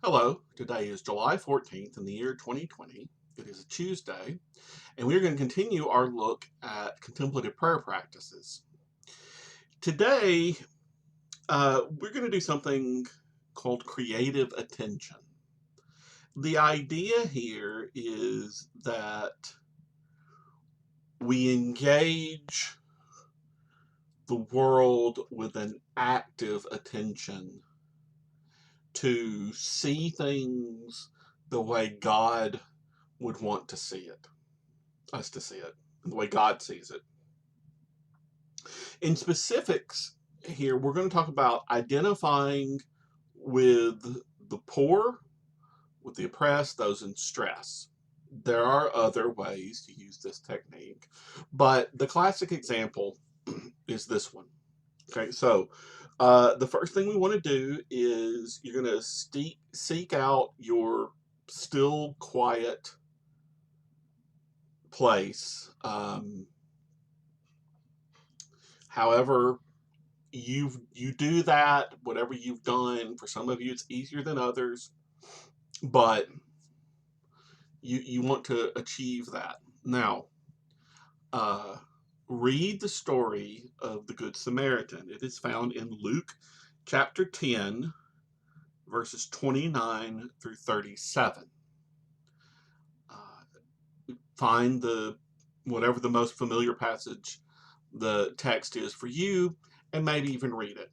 Hello, today is July 14th in the year 2020. It is a Tuesday, and we're going to continue our look at contemplative prayer practices. Today, we're going to do something called creative attention. The idea here is that we engage the world with an active attention to see things the way God would want to see it, us to see it, the way God sees it. In specifics here, we're going to talk about identifying with the poor, with the oppressed, those in stress. There are other ways to use this technique, but the classic example is this one. Okay, so the first thing we want to do is you're going to seek out your still, quiet place. However, you do that, whatever you've done. For some of you, it's easier than others, but you want to achieve that. Now, uh, read the story of the Good Samaritan. It is found in Luke chapter 10, verses 29 through 37. Find whatever the most familiar passage the text is for you, and maybe even read it.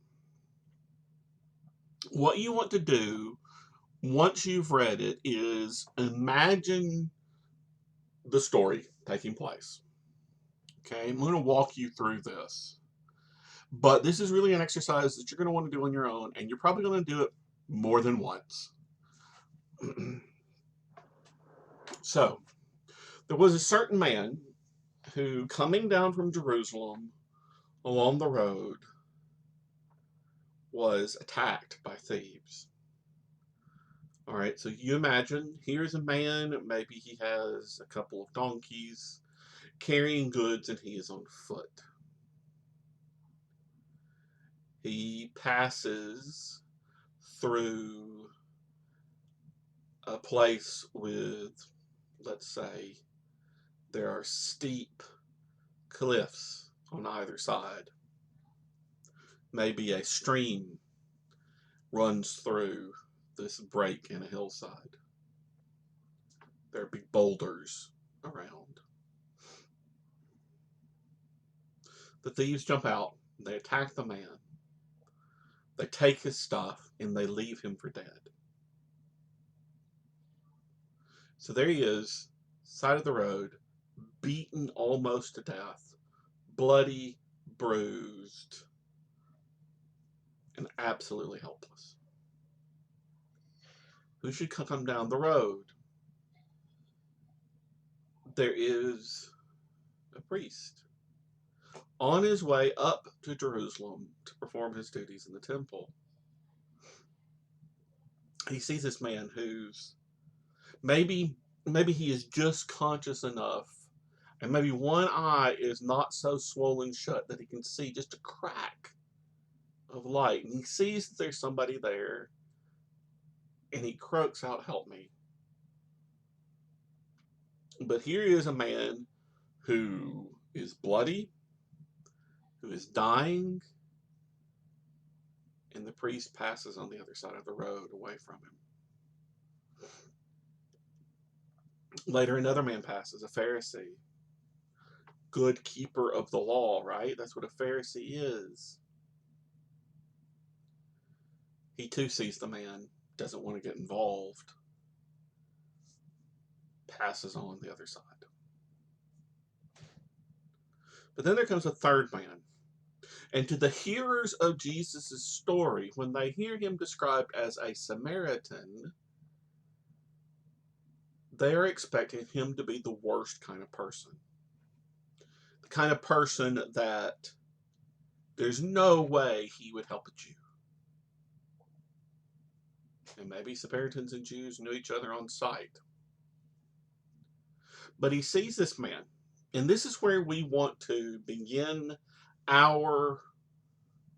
What you want to do once you've read it is imagine the story taking place. Okay, I'm going to walk you through this. But this is really an exercise that you're going to want to do on your own, and you're probably going to do it more than once. So, there was a certain man who, coming down from Jerusalem along the road, was attacked by thieves. All right, so you imagine here's a man, maybe he has a couple of donkeys carrying goods and he is on foot. He passes through a place with, let's say, there are steep cliffs on either side. Maybe a stream runs through this break in a hillside. There are big boulders around. The thieves jump out, they attack the man, they take his stuff, and they leave him for dead. So there he is, side of the road, beaten almost to death, bloody, bruised, and absolutely helpless. Who should come down the road? There is a priest on his way up to Jerusalem to perform his duties in the temple. He sees this man who's maybe he is just conscious enough, and maybe one eye is not so swollen shut that he can see just a crack of light, and he sees that there's somebody there, and he croaks out, "Help me." But here is a man who is bloody, who is dying, and the priest passes on the other side of the road away from him. Later, another man passes, a Pharisee, good keeper of the law, right? That's what a Pharisee is. He too sees the man, doesn't want to get involved, passes on the other side. But then there comes a third man. And to the hearers of Jesus' story, when they hear him described as a Samaritan, they are expecting him to be the worst kind of person. The kind of person that there's no way he would help a Jew. And maybe Samaritans and Jews knew each other on sight. But he sees this man, and this is where we want to begin our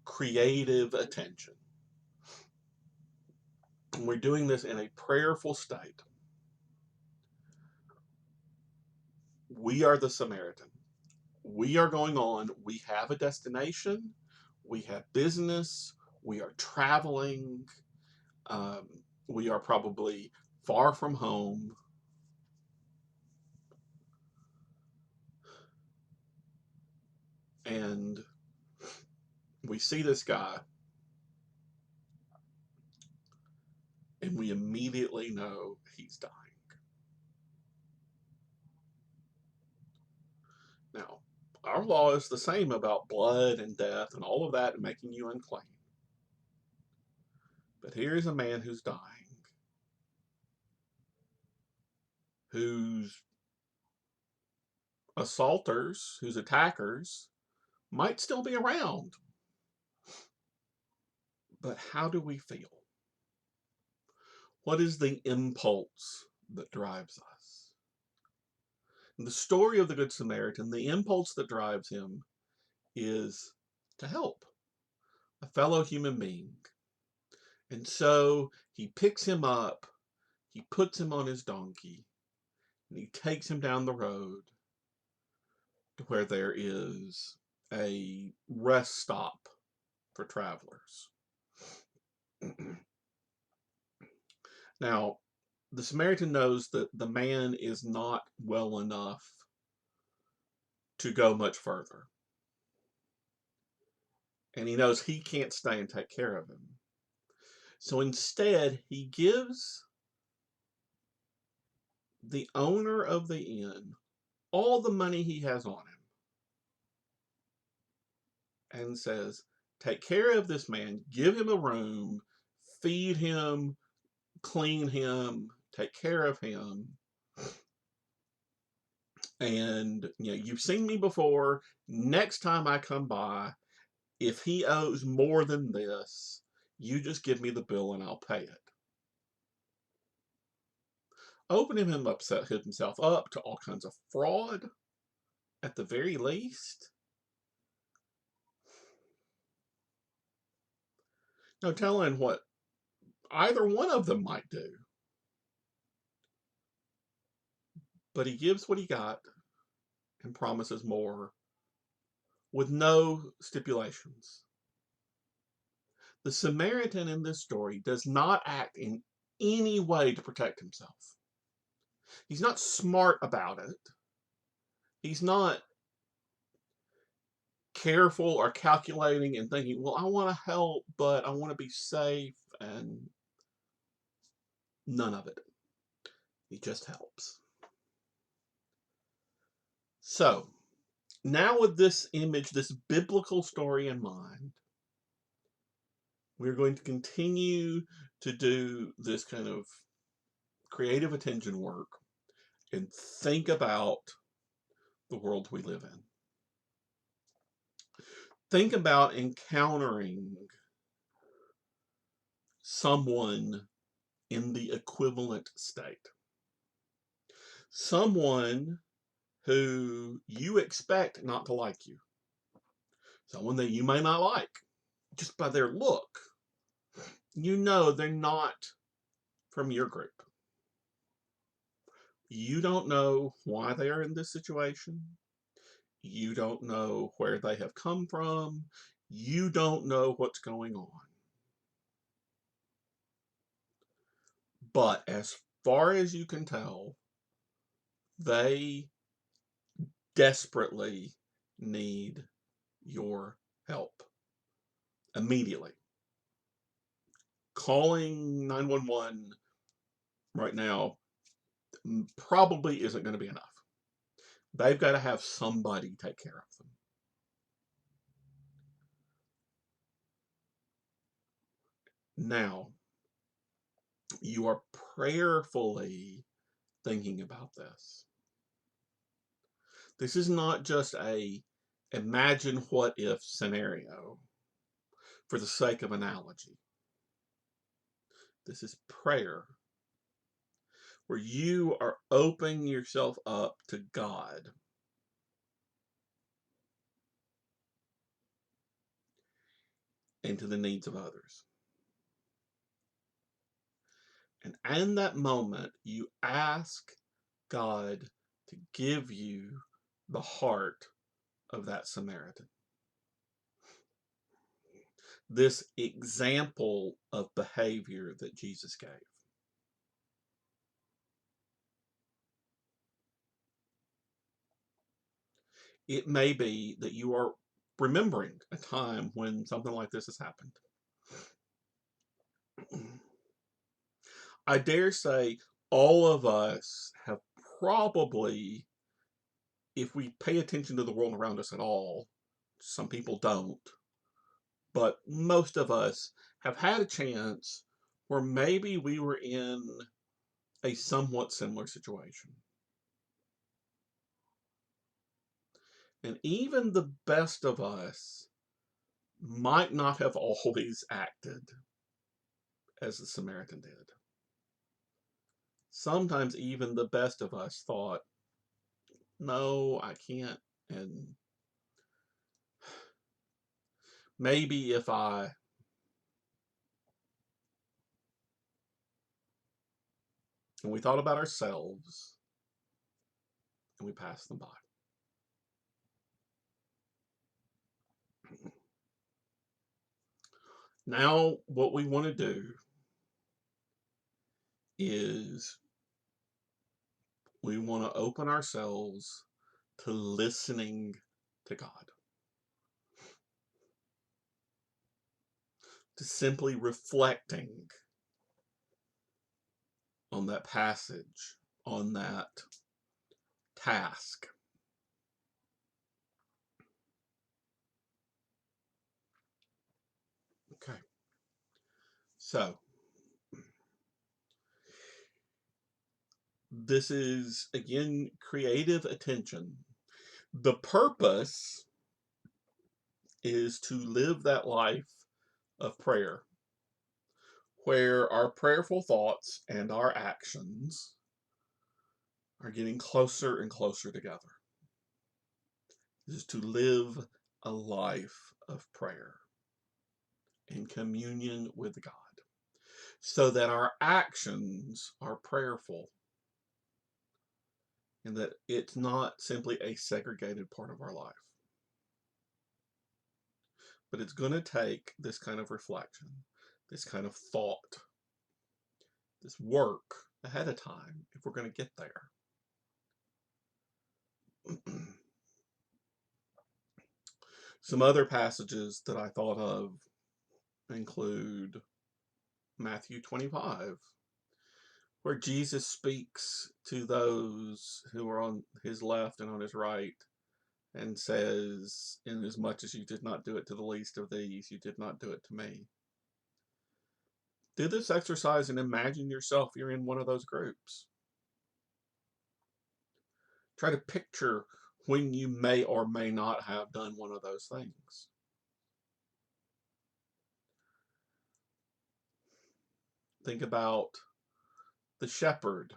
creative attention. And we're doing this in a prayerful state. We are the Samaritan. We are going on. We have a destination. We have business. We are traveling. Um, we are probably far from home. And we see this guy, and we immediately know he's dying. Now, our law is the same about blood and death and all of that and making you unclean. But here's a man who's dying, whose assaulters, whose attackers might still be around. But how do we feel? What is the impulse that drives us? In the story of the Good Samaritan, the impulse that drives him is to help a fellow human being. And so he picks him up, he puts him on his donkey, and he takes him down the road to where there is a rest stop for travelers. Now, the Samaritan knows that the man is not well enough to go much further. And he knows he can't stay and take care of him. So instead, he gives the owner of the inn all the money he has on him and says, take care of this man, give him a room, feed him, clean him, take care of him. And you've seen me before. Next time I come by, if he owes more than this, you just give me the bill and I'll pay it. Opening him up set himself up to all kinds of fraud, at the very least. No telling what either one of them might do. But he gives what he got and promises more with no stipulations. The Samaritan in this story does not act in any way to protect himself. He's not smart about it. He's not careful or calculating and thinking, well, I want to help, but I want to be safe, and none of it. He just helps. So, now with this image, this biblical story in mind, we're going to continue to do this kind of creative attention work and think about the world we live in. Think about encountering someone in the equivalent state. Someone who you expect not to like you. Someone that you may not like just by their look. You know they're not from your group. You don't know why they are in this situation. You don't know where they have come from. You don't know what's going on. But as far as you can tell, they desperately need your help immediately. Calling 911 right now probably isn't going to be enough. They've got to have somebody take care of them. Now, you are prayerfully thinking about this. This is not just a imagine what if scenario for the sake of analogy. This is prayer where you are opening yourself up to God and to the needs of others. And in that moment, you ask God to give you the heart of that Samaritan. This example of behavior that Jesus gave. It may be that you are remembering a time when something like this has happened. I dare say all of us have probably, if we pay attention to the world around us at all, some people don't, but most of us have had a chance where maybe we were in a somewhat similar situation. And even the best of us might not have always acted as the Samaritan did. Sometimes even the best of us thought, no, I can't. And maybe if I, and we thought about ourselves and we passed them by. Now, what we want to do is we want to open ourselves to listening to God, to simply reflecting on that passage, on that task. Okay. So, this is, again, creative attention. The purpose is to live that life of prayer where our prayerful thoughts and our actions are getting closer and closer together. This is to live a life of prayer in communion with God so that our actions are prayerful and that it's not simply a segregated part of our life. But it's going to take this kind of reflection, this kind of thought, this work ahead of time if we're going to get there. Some other passages that I thought of include Matthew 25, where Jesus speaks to those who are on his left and on his right and says, inasmuch as you did not do it to the least of these, you did not do it to me. Do this exercise and imagine yourself you're in one of those groups. Try to picture when you may or may not have done one of those things. Think about the shepherd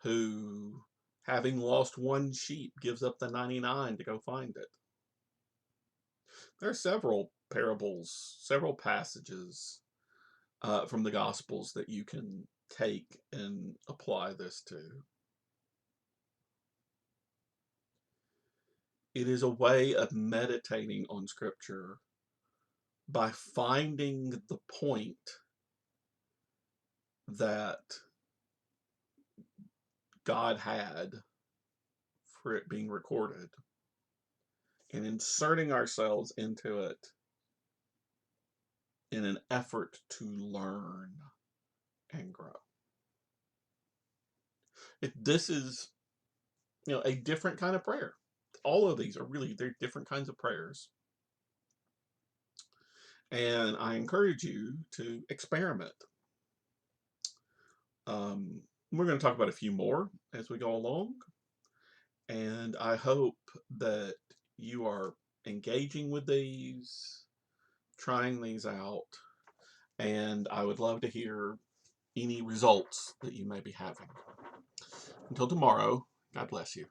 who, having lost one sheep, gives up the 99 to go find it. There are several parables, several passages from the Gospels that you can take and apply this to. It is a way of meditating on Scripture by finding the point that God had for it being recorded and inserting ourselves into it in an effort to learn and grow. This is, a different kind of prayer. All of these are really, they're different kinds of prayers. And I encourage you to experiment. We're going to talk about a few more as we go along. And I hope that you are engaging with these, trying these out. And I would love to hear any results that you may be having. Until tomorrow, God bless you.